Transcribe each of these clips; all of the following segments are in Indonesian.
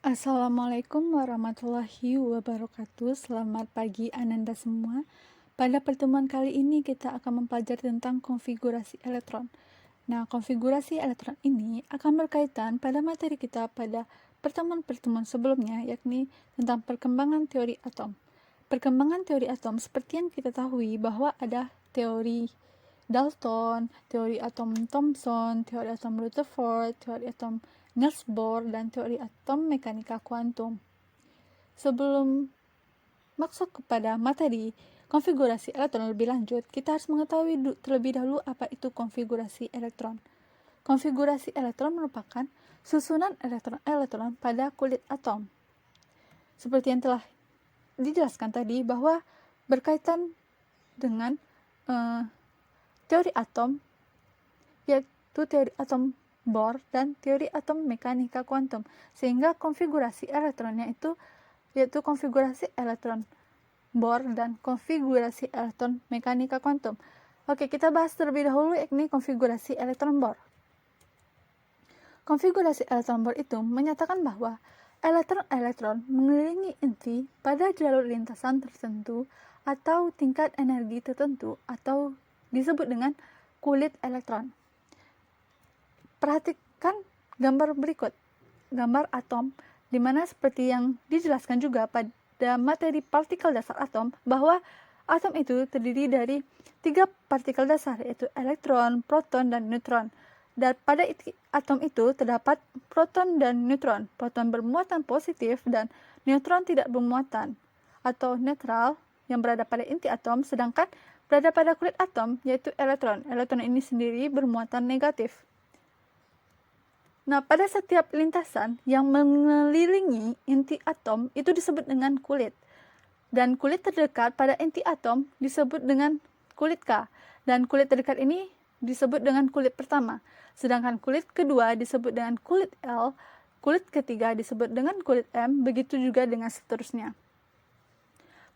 Assalamualaikum warahmatullahi wabarakatuh. Selamat pagi Ananda semua. Pada pertemuan kali ini kita akan mempelajari tentang konfigurasi elektron. Nah, konfigurasi elektron ini akan berkaitan pada materi kita pada pertemuan-pertemuan sebelumnya, yakni tentang perkembangan teori atom. Perkembangan teori atom seperti yang kita tahu bahwa ada teori Dalton, teori atom Thomson, teori atom Rutherford, teori atom Niels Bohr, dan teori atom mekanika kuantum. Sebelum masuk kepada materi konfigurasi elektron lebih lanjut, kita harus mengetahui terlebih dahulu apa itu konfigurasi elektron. Konfigurasi elektron merupakan susunan elektron-elektron pada kulit atom. Seperti yang telah dijelaskan tadi bahwa berkaitan dengan teori atom, yaitu teori atom Bohr dan teori atom mekanika kuantum, sehingga konfigurasi elektronnya itu yaitu konfigurasi elektron Bohr dan konfigurasi elektron mekanika kuantum. Oke, kita bahas terlebih dahulu yakni konfigurasi elektron Bohr. Konfigurasi elektron Bohr itu menyatakan bahwa elektron-elektron mengelilingi inti pada jalur lintasan tertentu atau tingkat energi tertentu atau disebut dengan kulit elektron. Perhatikan gambar berikut, gambar atom, di mana seperti yang dijelaskan juga pada materi partikel dasar atom, bahwa atom itu terdiri dari 3 partikel dasar, yaitu elektron, proton, dan neutron. Dan pada atom itu terdapat proton dan neutron. Proton bermuatan positif dan neutron tidak bermuatan atau netral yang berada pada inti atom, sedangkan berada pada kulit atom yaitu elektron. Elektron ini sendiri bermuatan negatif. Nah, pada setiap lintasan yang mengelilingi inti atom itu disebut dengan kulit. Dan kulit terdekat pada inti atom disebut dengan kulit K. Dan kulit terdekat ini disebut dengan kulit pertama. Sedangkan kulit kedua disebut dengan kulit L, kulit ketiga disebut dengan kulit M, begitu juga dengan seterusnya.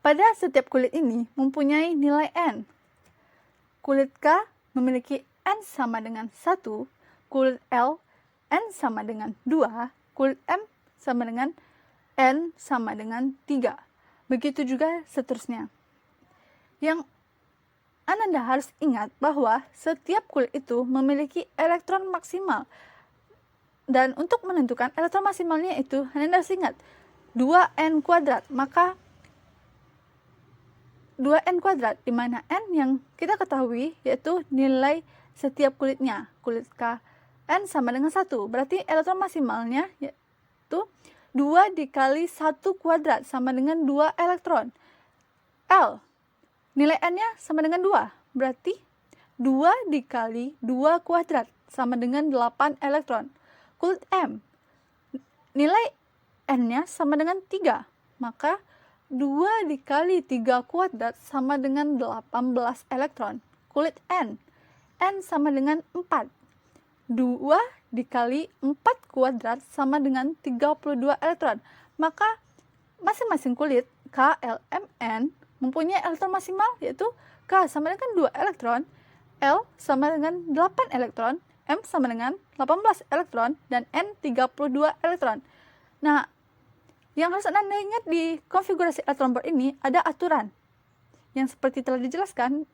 Pada setiap kulit ini mempunyai nilai N. Kulit K memiliki N sama dengan 1, kulit L N sama dengan 2, kulit M sama dengan N sama dengan 3. Begitu juga seterusnya. Yang Ananda harus ingat bahwa setiap kulit itu memiliki elektron maksimal. Dan untuk menentukan elektron maksimalnya itu, Ananda harus ingat 2N kuadrat. Maka 2N kuadrat, di mana N yang kita ketahui yaitu nilai setiap kulitnya. Kulit K N sama dengan 1, berarti elektron maksimalnya yaitu 2 dikali 1 kuadrat sama dengan 2 elektron. L, nilai N-nya sama dengan 2, berarti 2 dikali 2 kuadrat sama dengan 8 elektron. Kulit M, nilai N-nya sama dengan 3, maka 2 dikali 3 kuadrat sama dengan 18 elektron. Kulit N sama dengan 4. 2 dikali 4 kuadrat sama dengan 32 elektron. Maka masing-masing kulit K, L, M, N mempunyai elektron maksimal yaitu K sama dengan 2 elektron, L sama dengan 8 elektron, M sama dengan 18 elektron, dan N 32 elektron. Nah, yang harus Anda ingat di konfigurasi elektron Bohr ini ada aturan yang seperti telah dijelaskan,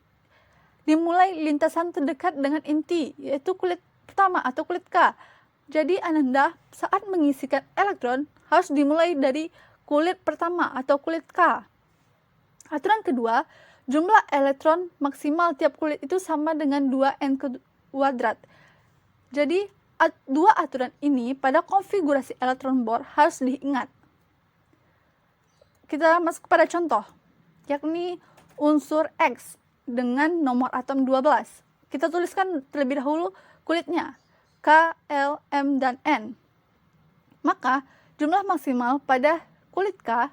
dimulai lintasan terdekat dengan inti yaitu kulit pertama atau kulit K. Jadi Ananda saat mengisikan elektron harus dimulai dari kulit pertama atau kulit K. Aturan kedua, jumlah elektron maksimal tiap kulit itu sama dengan 2N kuadrat. Jadi dua aturan ini pada konfigurasi elektron Bohr harus diingat. Kita masuk kepada contoh, yakni unsur X dengan nomor atom 12. Kita tuliskan terlebih dahulu kulitnya, K, L, M, dan N. Maka jumlah maksimal pada kulit K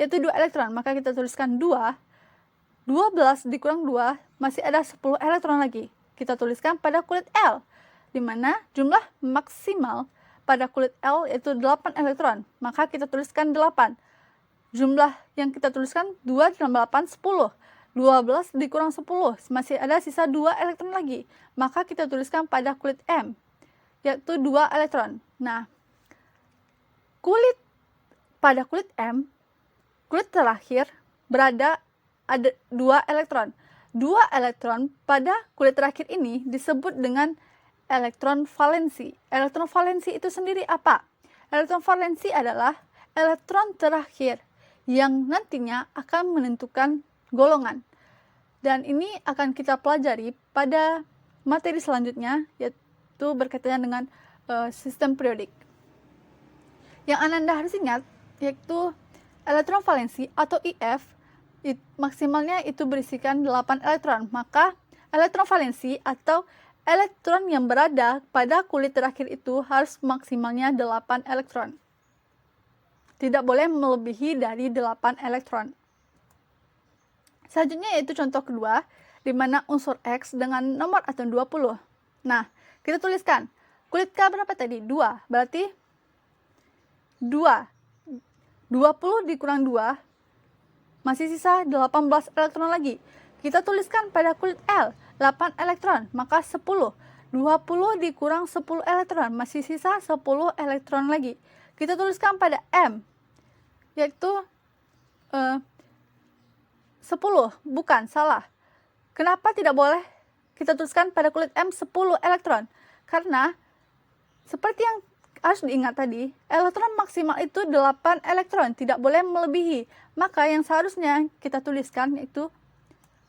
yaitu 2 elektron, maka kita tuliskan 2. 12 dikurang 2 masih ada 10 elektron lagi. Kita tuliskan pada kulit L, di mana jumlah maksimal pada kulit L yaitu 8 elektron, maka kita tuliskan 8. Jumlah yang kita tuliskan 2 tambah 8, 10. 12 dikurang 10, masih ada sisa 2 elektron lagi. Maka kita tuliskan pada kulit M, yaitu 2 elektron. Nah, kulit pada kulit M, kulit terakhir ada 2 elektron. 2 elektron pada kulit terakhir ini disebut dengan elektron valensi. Elektron valensi itu sendiri apa? Elektron valensi adalah elektron terakhir yang nantinya akan menentukan golongan. Dan ini akan kita pelajari pada materi selanjutnya, yaitu berkaitan dengan sistem periodik. Yang Ananda harus ingat yaitu elektron valensi atau IF maksimalnya itu berisikan 8 elektron. Maka elektron valensi atau elektron yang berada pada kulit terakhir itu harus maksimalnya 8 elektron. Tidak boleh melebihi dari 8 elektron. Selanjutnya yaitu contoh kedua, di mana unsur X dengan nomor atom 20. Nah, kita tuliskan, kulit K berapa tadi? 2, berarti 2. 20 dikurang 2, masih sisa 18 elektron lagi. Kita tuliskan pada kulit L, 8 elektron, maka 10. 20 dikurang 10 elektron, masih sisa 10 elektron lagi. Kita tuliskan pada M, yaitu 10, bukan, salah. Kenapa tidak boleh kita tuliskan pada kulit M 10 elektron? Karena seperti yang harus diingat tadi, elektron maksimal itu 8 elektron, tidak boleh melebihi. Maka yang seharusnya kita tuliskan yaitu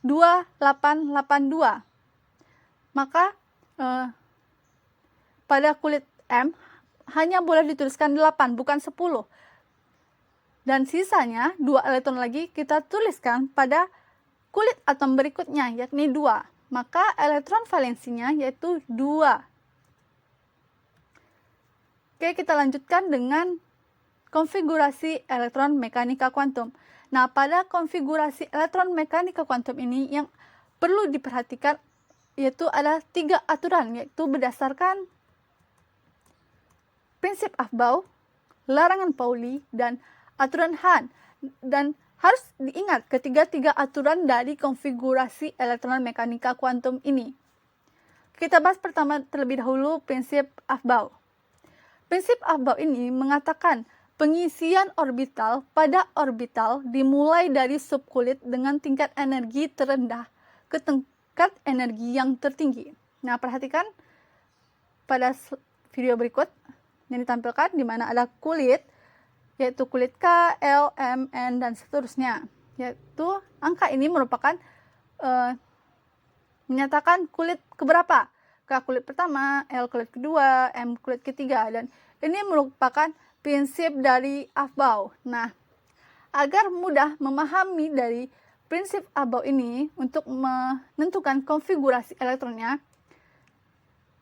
2882. Maka pada kulit M hanya boleh dituliskan 8, bukan 10. Dan sisanya 2 elektron lagi kita tuliskan pada kulit atom berikutnya, yakni 2. Maka elektron valensinya yaitu 2. Oke, kita lanjutkan dengan konfigurasi elektron mekanika kuantum. Nah, pada konfigurasi elektron mekanika kuantum ini yang perlu diperhatikan yaitu ada 3 aturan, yaitu berdasarkan prinsip Aufbau, larangan Pauli, dan aturan Hahn. Dan harus diingat ketiga-tiga aturan dari konfigurasi elektron mekanika kuantum ini. Kita bahas pertama terlebih dahulu prinsip Aufbau. Prinsip Aufbau ini mengatakan pengisian orbital pada orbital dimulai dari subkulit dengan tingkat energi terendah ke tingkat energi yang tertinggi. Nah, perhatikan pada video berikut yang ditampilkan di mana ada kulit, yaitu kulit K, L, M, N, dan seterusnya. Yaitu angka ini merupakan menyatakan kulit keberapa. K kulit pertama, L kulit kedua, M kulit ketiga. Dan ini merupakan prinsip dari Aufbau. Nah, agar mudah memahami dari prinsip Aufbau ini untuk menentukan konfigurasi elektronnya,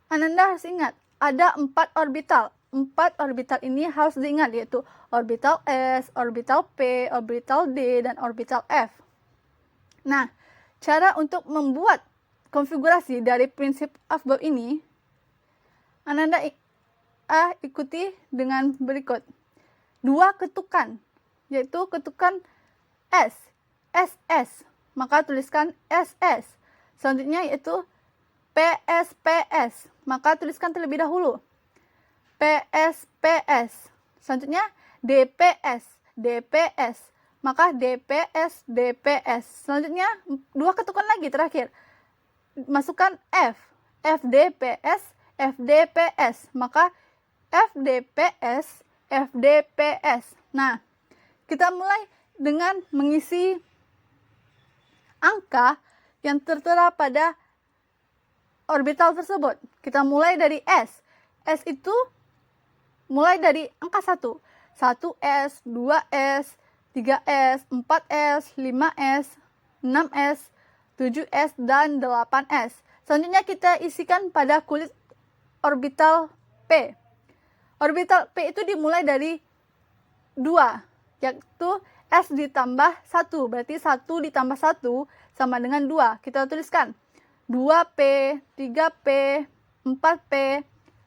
Ananda harus ingat ada 4 orbital. 4 orbital ini harus diingat, yaitu orbital S, orbital P, orbital D, dan orbital F. Nah, cara untuk membuat konfigurasi dari prinsip Aufbau ini, Ananda ikuti dengan berikut. 2 ketukan, yaitu ketukan S, SS, maka tuliskan SS. Selanjutnya yaitu PS, maka tuliskan terlebih dahulu PS. Selanjutnya DPS, maka DPS. Selanjutnya 2 ketukan lagi terakhir. Masukkan FDPS, maka FDPS. Nah, kita mulai dengan mengisi angka yang tertera pada orbital tersebut. Kita mulai dari S. S itu mulai dari angka 1. 1S, 2S, 3S, 4S, 5S, 6S, 7S, dan 8S. Selanjutnya kita isikan pada kulit orbital P. Orbital P itu dimulai dari 2, yaitu S ditambah 1. Berarti 1 ditambah 1 sama dengan 2. Kita tuliskan 2P, 3P, 4P,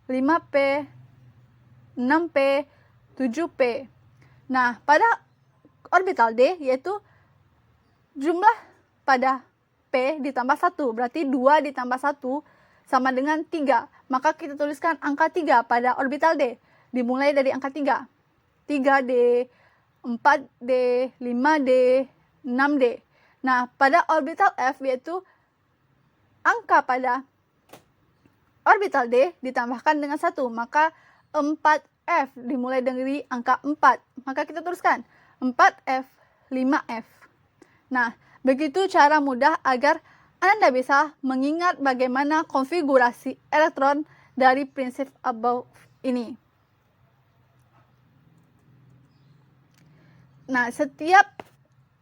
5P, 6P, 7P. Nah, pada orbital D yaitu jumlah pada P ditambah 1. Berarti 2 ditambah 1 sama dengan 3. Maka kita tuliskan angka 3 pada orbital D. Dimulai dari angka 3. 3D, 4D, 5D, 6D. Nah, pada orbital F yaitu angka pada orbital D ditambahkan dengan 1, maka 4F dimulai dari angka 4. Maka kita tuliskan 4F, 5F. Nah, begitu cara mudah agar Anda bisa mengingat bagaimana konfigurasi elektron dari prinsip above ini. Nah, setiap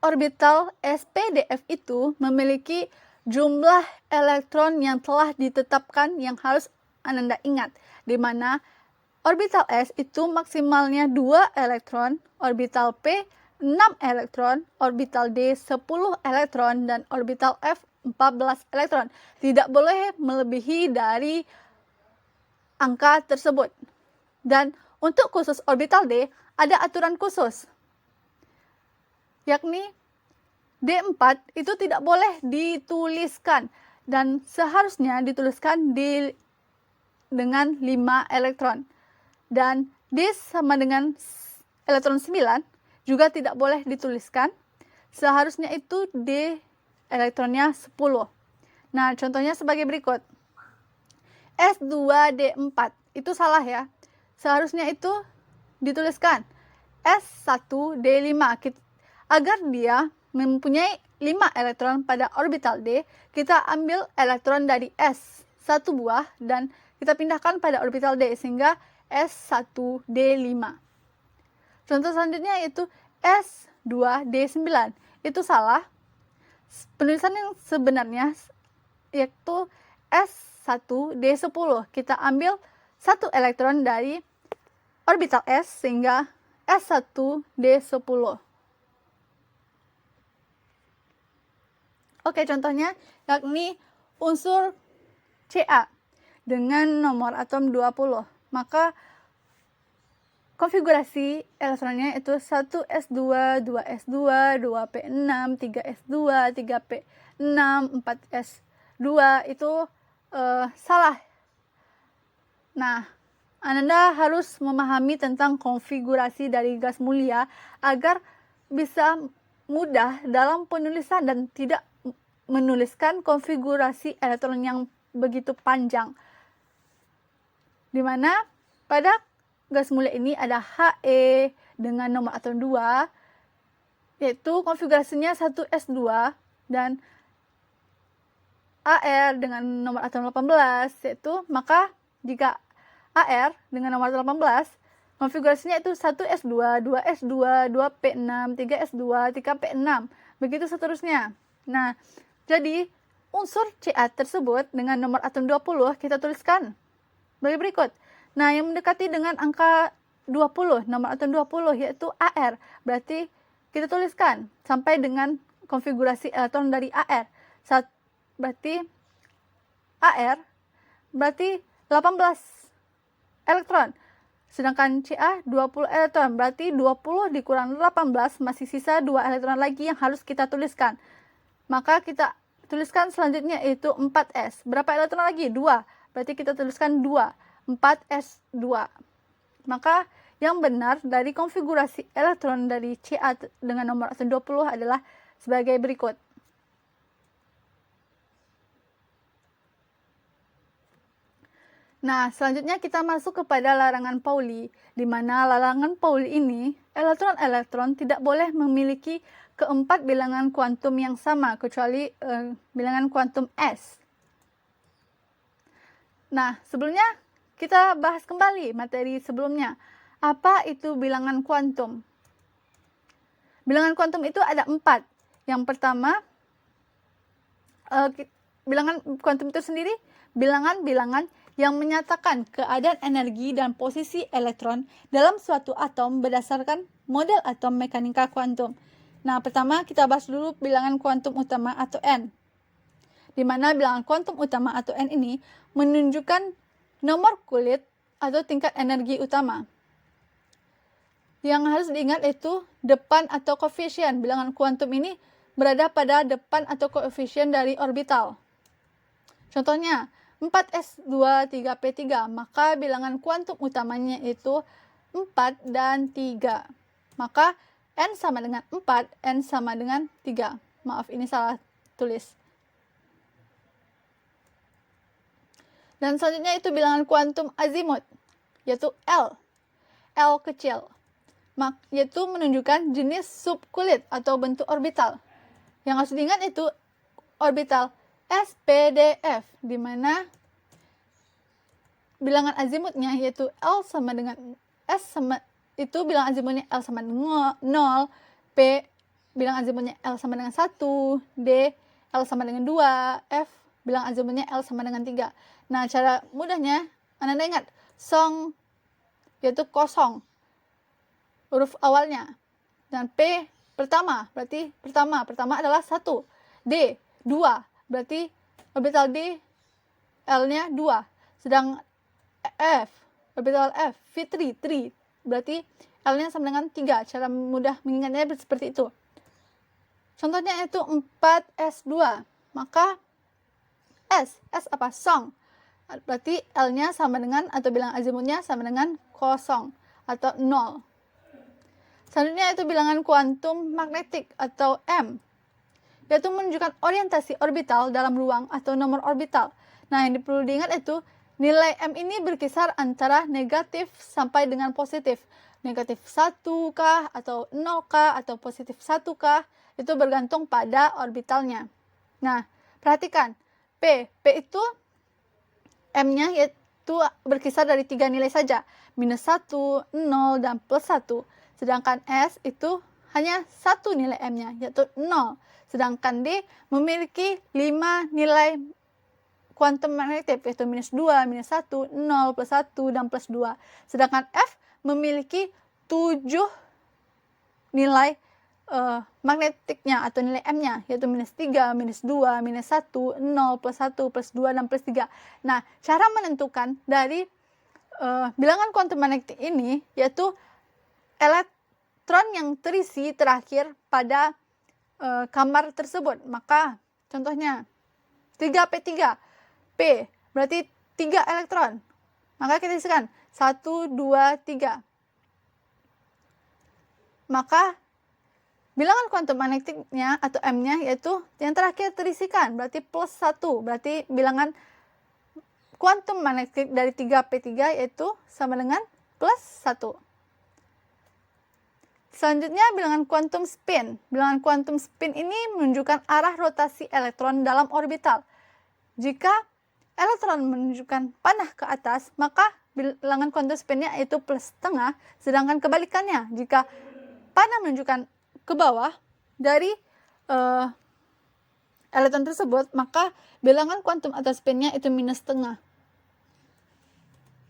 orbital SPDF itu memiliki jumlah elektron yang telah ditetapkan yang harus Anda ingat, di mana orbital S itu maksimalnya 2 elektron, orbital P 6 elektron, orbital D 10 elektron, dan orbital F 14 elektron. Tidak boleh melebihi dari angka tersebut. Dan untuk khusus orbital D, ada aturan khusus, yakni D4 itu tidak boleh dituliskan, dan seharusnya dituliskan dengan 5 elektron. Dan D sama dengan elektron 9 juga tidak boleh dituliskan, seharusnya itu D elektronnya 10. Nah, contohnya sebagai berikut. S2D4 itu salah ya, seharusnya itu dituliskan S1D5. Agar dia mempunyai 5 elektron pada orbital D, kita ambil elektron dari S 1 buah dan kita pindahkan pada orbital D sehingga S1D5. Contoh selanjutnya yaitu S2D9. Itu salah. Penulisan yang sebenarnya yaitu S1D10. Kita ambil 1 elektron dari orbital S sehingga S1D10. Oke, contohnya yakni unsur Ca dengan nomor atom 20. Maka konfigurasi elektronnya itu 1s2, 2s2, 2p6, 3s2, 3p6, 4s2 itu salah. Nah, Anda harus memahami tentang konfigurasi dari gas mulia agar bisa mudah dalam penulisan dan tidak menuliskan konfigurasi elektron yang begitu panjang. Di mana pada gas mulia ini ada He dengan nomor atom 2, yaitu konfigurasinya 1s2, dan Ar dengan nomor atom 18, yaitu maka jika Ar dengan nomor atom 18, konfigurasinya itu 1s2, 2s2, 2p6, 3s2, 3p6, begitu seterusnya. Nah, jadi unsur Ca tersebut dengan nomor atom 20 kita tuliskan sebagai berikut. Nah, yang mendekati dengan angka 20, nomor atom 20 yaitu Ar. Berarti kita tuliskan sampai dengan konfigurasi elektron dari Ar. Berarti Ar berarti 18 elektron. Sedangkan Ca 20 elektron. Berarti 20 dikurang 18 masih sisa 2 elektron lagi yang harus kita tuliskan. Maka kita tuliskan selanjutnya yaitu 4s. Berapa elektron lagi? 2. Berarti kita tuliskan 2. 4s2. Maka yang benar dari konfigurasi elektron dari Ca dengan nomor atom 20 adalah sebagai berikut. Nah, selanjutnya kita masuk kepada larangan Pauli, di mana larangan Pauli ini, elektron-elektron tidak boleh memiliki keempat bilangan kuantum yang sama, kecuali bilangan kuantum S. Nah, sebelumnya kita bahas kembali materi sebelumnya. Apa itu bilangan kuantum? Bilangan kuantum itu ada 4. Yang pertama, bilangan kuantum itu sendiri bilangan-bilangan yang menyatakan keadaan energi dan posisi elektron dalam suatu atom berdasarkan model atom mekanika kuantum. Nah, pertama kita bahas dulu bilangan kuantum utama atau N. Di mana bilangan kuantum utama atau N ini menunjukkan nomor kulit atau tingkat energi utama. Yang harus diingat itu depan atau koefisien. Bilangan kuantum ini berada pada depan atau koefisien dari orbital. Contohnya, 4s2, 3p3, maka bilangan kuantum utamanya itu 4 dan 3. Maka N sama dengan 4, N sama dengan 3. Maaf, ini salah tulis. Dan selanjutnya itu bilangan kuantum azimut, yaitu L. L kecil. Yaitu menunjukkan jenis subkulit atau bentuk orbital. Yang harus diingat itu orbital S, P, D, F, di mana bilangan azimutnya yaitu L sama dengan S sama itu bilangan azimutnya L sama dengan 0, P bilangan azimutnya L sama dengan 1, D L sama dengan 2, F bilangan azimutnya L sama dengan 3. Nah, cara mudahnya Anda ingat song yaitu kosong huruf awalnya, dan P pertama berarti pertama adalah 1, D 2 berarti orbital D L-nya 2, sedang F orbital F V3 3 berarti L-nya sama dengan 3. Cara mudah mengingatnya seperti itu. Contohnya itu 4S2, maka S apa? Song. Berarti L-nya sama dengan atau bilangan azimutnya sama dengan 0 atau 0. Selanjutnya itu bilangan kuantum magnetik atau M, yaitu menunjukkan orientasi orbital dalam ruang atau nomor orbital. Nah, yang perlu diingat itu nilai M ini berkisar antara negatif sampai dengan positif. Negatif 1 kah atau 0 kah atau positif 1 kah, itu bergantung pada orbitalnya. Nah, perhatikan P itu M-nya yaitu berkisar dari 3 nilai saja, -1, 0, dan +1. Sedangkan S itu hanya 1 nilai M-nya, yaitu 0. Sedangkan D memiliki 5 nilai kuantum magnetik, yaitu -2, -1, 0, +1, dan +2. Sedangkan F memiliki 7 nilai magnetiknya atau nilai M-nya, yaitu -3, -2, -1, 0, +1, +2, dan +3. Nah, cara menentukan dari bilangan kuantum magnetik ini yaitu elektron yang terisi terakhir pada kamar tersebut. Maka contohnya 3P3, P berarti 3 elektron, maka kita isikan 1, 2, 3. Maka bilangan kuantum magnetiknya atau M-nya yaitu yang terakhir terisikan, berarti +1, berarti bilangan kuantum magnetik dari 3P3 yaitu sama dengan +1. Selanjutnya bilangan kuantum spin. Bilangan kuantum spin ini menunjukkan arah rotasi elektron dalam orbital. Jika elektron menunjukkan panah ke atas, maka bilangan kuantum spinnya itu +setengah, sedangkan kebalikannya, jika panah menunjukkan ke bawah dari elektron tersebut, maka bilangan kuantum atau spinnya itu -setengah.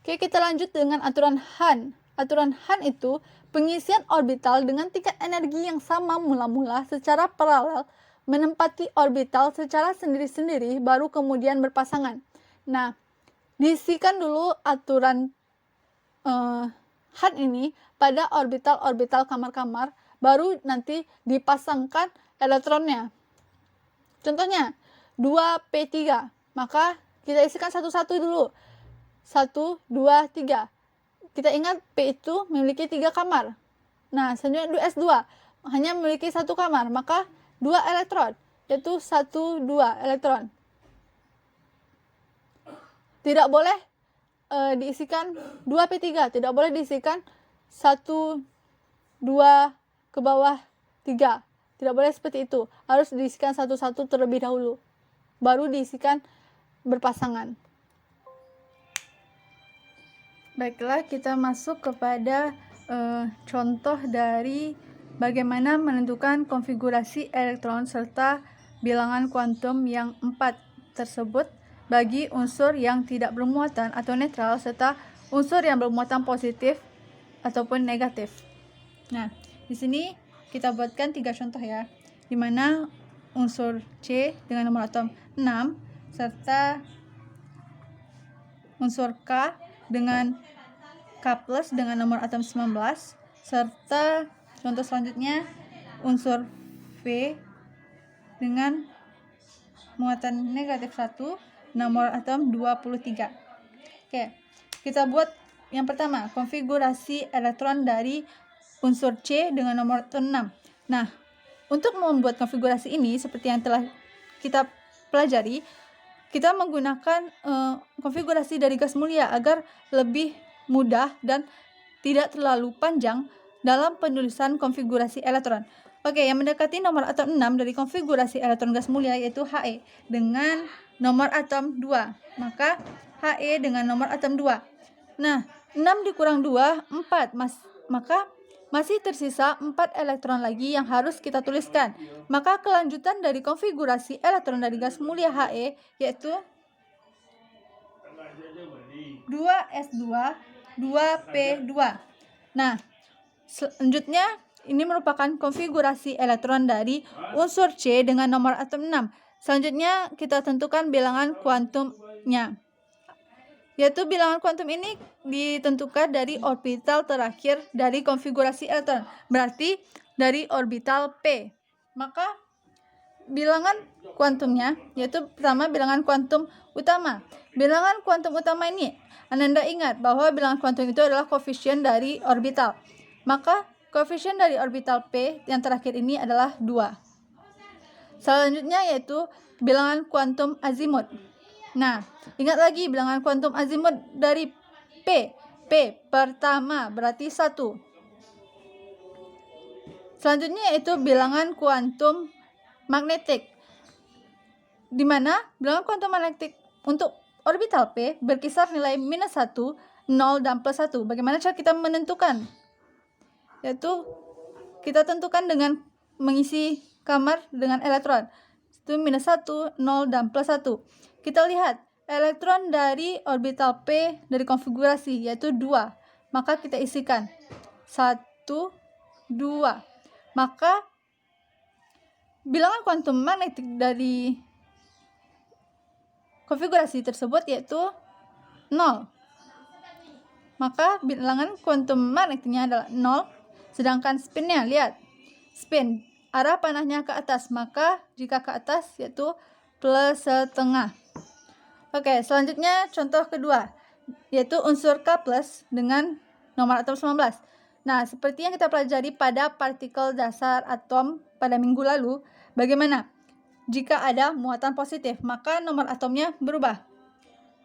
Oke, kita lanjut dengan aturan Hahn. Aturan Hahn itu pengisian orbital dengan tingkat energi yang sama mula-mula secara paralel menempati orbital secara sendiri-sendiri baru kemudian berpasangan. Nah, diisikan dulu aturan Hahn ini pada orbital-orbital kamar-kamar, baru nanti dipasangkan elektronnya. Contohnya 2P3, maka kita isikan satu-satu dulu. 1, 2, 3. Kita ingat P itu memiliki 3 kamar. Nah, selanjutnya 2S2 hanya memiliki 1 kamar, maka 2 elektron, yaitu 1, 2 elektron. Tidak boleh diisikan 2P3, tidak boleh diisikan 1, 2 ke bawah 3. Tidak boleh seperti itu. Harus diisikan satu-satu terlebih dahulu, baru diisikan berpasangan. Baiklah, kita masuk kepada contoh dari bagaimana menentukan konfigurasi elektron serta bilangan kuantum yang 4 tersebut bagi unsur yang tidak bermuatan atau netral serta unsur yang bermuatan positif ataupun negatif. Nah, di sini kita buatkan 3 contoh ya, di mana unsur C dengan nomor atom 6 serta unsur K dengan K+ dengan nomor atom 19, serta contoh selanjutnya unsur V dengan muatan negatif 1, nomor atom 23. Oke, kita buat yang pertama, konfigurasi elektron dari unsur C dengan nomor atom 6. Nah, untuk membuat konfigurasi ini seperti yang telah kita pelajari, kita menggunakan konfigurasi dari gas mulia agar lebih mudah dan tidak terlalu panjang dalam penulisan konfigurasi elektron. Oke, yang mendekati nomor atom 6 dari konfigurasi elektron gas mulia yaitu He dengan nomor atom 2. Maka He dengan nomor atom 2. Nah, 6 dikurang 2, 4. Maka masih tersisa 4 elektron lagi yang harus kita tuliskan. Maka kelanjutan dari konfigurasi elektron dari gas mulia He yaitu 2s2, 2p2. Nah, selanjutnya ini merupakan konfigurasi elektron dari unsur C dengan nomor atom 6. Selanjutnya kita tentukan bilangan kuantumnya. Yaitu bilangan kuantum ini ditentukan dari orbital terakhir dari konfigurasi elektron. Berarti dari orbital P. Maka bilangan kuantumnya yaitu pertama bilangan kuantum utama. Bilangan kuantum utama ini Anda ingat bahwa bilangan kuantum itu adalah koefisien dari orbital. Maka koefisien dari orbital P yang terakhir ini adalah 2. Selanjutnya yaitu bilangan kuantum azimut. Nah, ingat lagi bilangan kuantum azimut dari P. P pertama berarti 1. Selanjutnya yaitu bilangan kuantum magnetik. Di mana bilangan kuantum magnetik untuk orbital P berkisar nilai -1, 0, dan +1. Bagaimana cara kita menentukan? Yaitu kita tentukan dengan mengisi kamar dengan elektron. Itu -1, 0, dan +1. Kita lihat elektron dari orbital P dari konfigurasi yaitu 2. Maka kita isikan 1, 2. Maka bilangan kuantum magnetik dari konfigurasi tersebut yaitu 0. Maka bilangan kuantum magnetiknya adalah 0. Sedangkan spinnya, lihat. Spin, arah panahnya ke atas. Maka jika ke atas yaitu +1/2. Oke, selanjutnya contoh kedua. Yaitu unsur K+ dengan nomor atom 19. Nah, seperti yang kita pelajari pada partikel dasar atom pada minggu lalu. Bagaimana? Jika ada muatan positif, maka nomor atomnya berubah.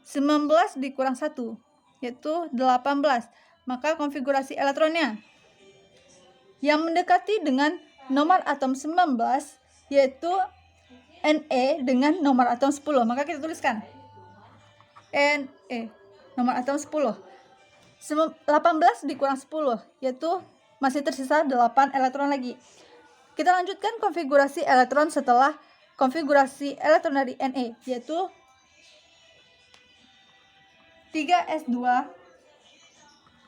19 dikurang 1, yaitu 18. Maka konfigurasi elektronnya yang mendekati dengan nomor atom 19 yaitu Ne dengan nomor atom 10. Maka kita tuliskan Ne nomor atom 10. 18 dikurang 10 yaitu masih tersisa 8 elektron lagi. Kita lanjutkan konfigurasi elektron setelah konfigurasi elektron dari Ne yaitu 3s2,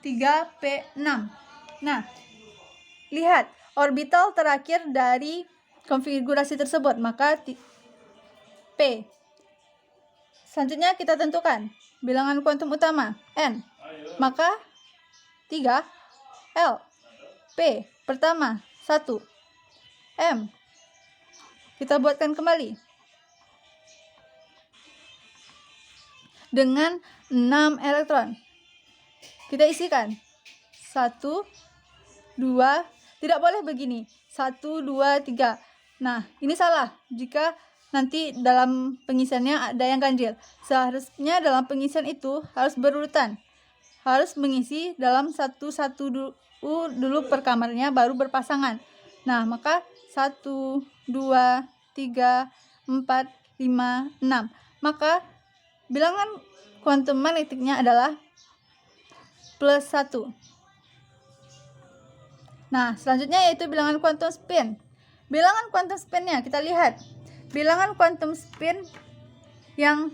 3p6. Nah, lihat orbital terakhir dari konfigurasi tersebut, maka P. Selanjutnya kita tentukan bilangan kuantum utama N. Maka 3 L. P pertama 1. M. Kita buatkan kembali dengan 6 elektron. Kita isikan 1, 2, tidak boleh begini 1, 2, 3. Nah, ini salah jika nanti dalam pengisiannya ada yang ganjil. Seharusnya dalam pengisian itu harus berurutan. Harus mengisi dalam satu-satu dulu per kamarnya baru berpasangan. Nah, maka 1, 2, 3, 4, 5, 6. Maka bilangan kuantum magnetiknya adalah +1. Nah, selanjutnya yaitu bilangan kuantum spin. Bilangan kuantum spinnya kita lihat. Bilangan kuantum spin yang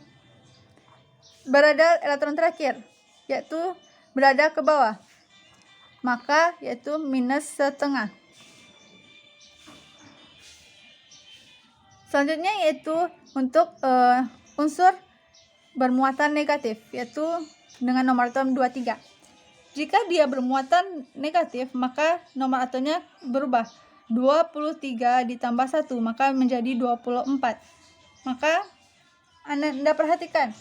berada elektron terakhir yaitu berada ke bawah. Maka yaitu -1/2. Selanjutnya yaitu untuk unsur bermuatan negatif yaitu dengan nomor atom 23. Jika dia bermuatan negatif, maka nomor atomnya berubah. 23 ditambah 1, maka menjadi 24. Maka Anda perhatikan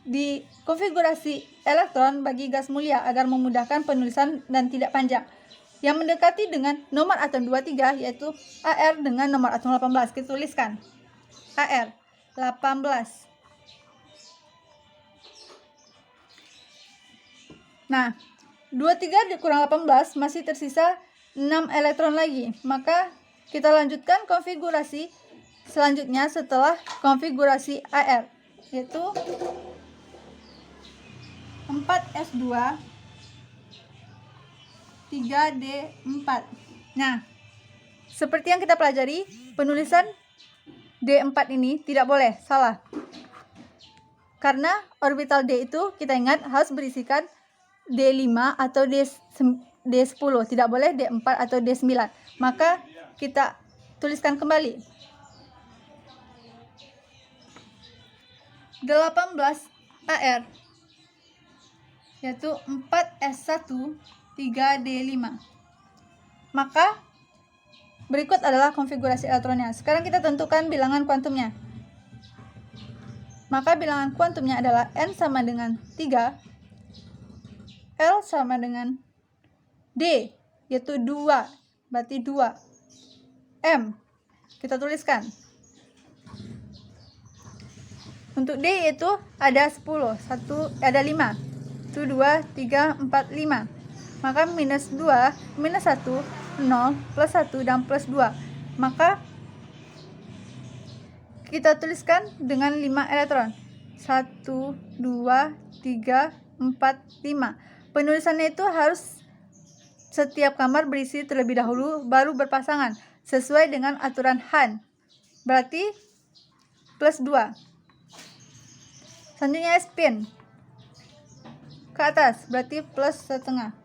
di konfigurasi elektron bagi gas mulia agar memudahkan penulisan dan tidak panjang. yang mendekati dengan nomor atom 23 yaitu Ar dengan nomor atom 18. Kita tuliskan Ar 18. Nah, 23 dikurang 18 masih tersisa 6 elektron lagi. Maka kita lanjutkan konfigurasi selanjutnya setelah konfigurasi Ar, yaitu 4s2 3d4. Nah, seperti yang kita pelajari, penulisan D4 ini tidak boleh, salah. Karena orbital D itu kita ingat harus berisikan D5 atau D10, tidak boleh D4 atau D9. Maka kita tuliskan kembali 18 Ar, yaitu 4s1 3d5. Maka berikut adalah konfigurasi elektronnya. Sekarang kita tentukan bilangan kuantumnya. Maka bilangan kuantumnya adalah N sama dengan 3, L sama dengan D, yaitu 2, berarti 2. M, kita tuliskan. Untuk D itu ada 10, ada 5. 1, 2, 3, 4, 5. Maka minus 2, minus 1, 0, plus 1, dan plus 2. Maka kita tuliskan dengan 5 elektron. 1, 2, 3, 4, 5. Penulisannya itu harus setiap kamar berisi terlebih dahulu, baru berpasangan, sesuai dengan aturan Han. Berarti plus 2. Selanjutnya spin ke atas, berarti plus setengah.